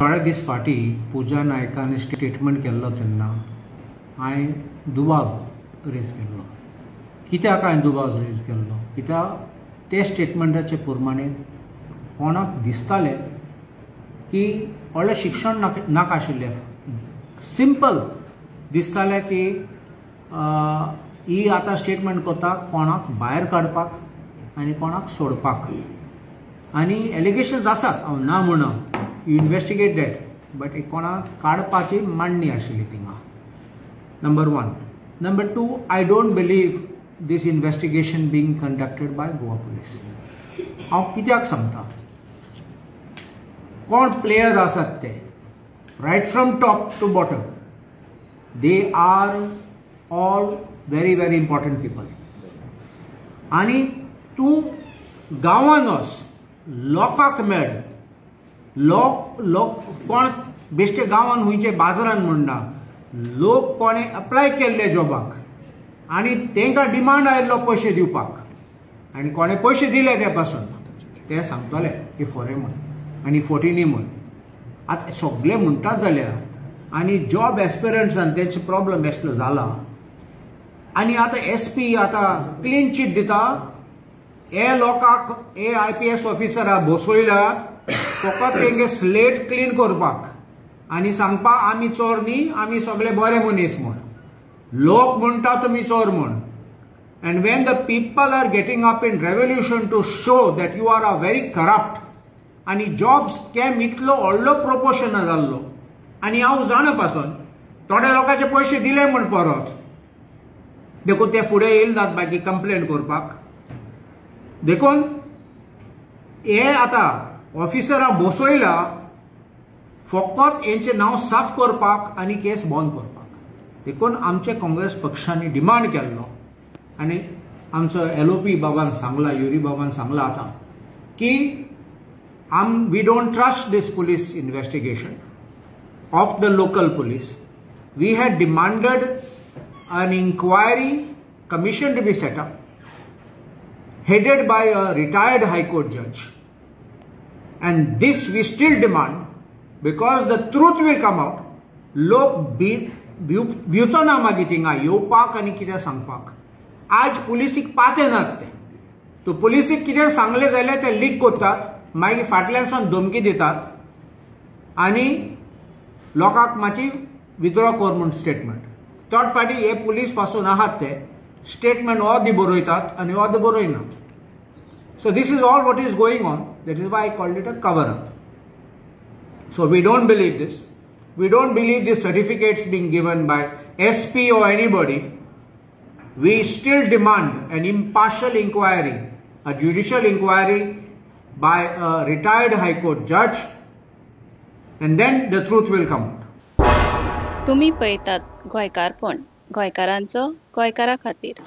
थोडे दीस फाटीं पुजा नायकान स्टेटमेंट केल्लो तेन्ना हांवें दुबाव रेज केल्लो. कित्याक हांवें दुबाव रेज केल्लो? कित्याक ते स्टेटमेंटाचे प्रमाणे कोणाक दिसतालें की व्हडलें शिक्षण नाका आशिल्लें. सिंपल दिसतालें की ही आतां स्टेटमेंट करता कोणाक भायर काडपाक आनी कोणाक सोडपाक. आनी एलिगेशन्स आसात, हांव ना म्हणना, यू इन्वेस्टिगेट दॅट, बट कोणाक काडपाची मांडणी आशिल्ली थिंगा. Number 1. Number 2, I don't believe this investigation being conducted by Goa police. हांव कित्याक सांगता, कोण प्लेयर्स आसात ते right from top to bottom, they are all very very important people. आनी तूं गांवांत वच, लोकांक मेळ, लोक कोण बेश्टे गांवांत हुंयचे बाजारांत म्हणना, लोक कोणे अप्लाय केल्ले जॉबाक आनी तांकां डिमांड आयिल्लो पयशे दिवपाक आनी कोणे पयशे दिले ते पासून ते सांगतले की फॉरेन म्हण आनी 14 म्हण. आतां सगळे म्हणटात जाल्यार आनी जॉब एस्पिरंट्सान तेंचे प्रॉब्लम एसलो जाला. आनी आतां SP आतां क्लीन चीट दिता, हे लोकांक हे IPS ऑफिसरां बसयल्यात फकत तेंगे स्लेट क्लीन करपाक आनी सांगपाक आमी चोर न्ही, आमी सगळे बरे मनीस म्हण. लोक म्हणटा तुमी चोर म्हण. And when the people are getting up in revolution to show that you are a very corrupt आनी जॉब स्कॅम इतलो व्हडलो प्रोपोर्शन जाल्लो आनी हांव जाणा पासून थोड्या लोकांचे पयशे दिले म्हण परत देखून ते फुडें येयनात बाकी कंप्लेंट करपाक. देखून हे आतां ऑफिसरां बसयला फकत हेंचें नांव साफ करपाक आनी केस बंद करपाक. देखून आमचे काँग्रेस पक्षांनी डिमांड केल्लो आनी आमचो LOP बाबान सांगला, युरी बाबान सांगला आतां की we don't trust this police investigation of the local police. We had demanded an inquiry commission to be set up, headed by a retired High Court judge. And this we still demand because the truth will come out. लोक भिवचो ना मागीर थिंगा येवपाक आनी कितें सांगपाक. आज पुलिसीक पाते नात ते. तो पुलिसीक कितें सांगले जाल्यार ते लीक करतात, मागीर फाटल्यानसून धमकी दितात आनी लोकांक मातशी विथड्रॉ कर म्हूण स्टेटमेंट. थर्ड पार्टी हे पुलीस पासून आहात ते स्टेटमेंट अर्दी बरयतात आनी अर्द बरयनात. So this is all what is going on. That is why I called it a cover up. So we don't believe this. We don't believe the certificates being given by SP or anybody. We still demand an impartial inquiry, a judicial inquiry by a retired High Court judge, and then the truth will come out. तुम्ही पळयतात गोंयकारपण, गोंयकारांचो गोंयकारा खातीर.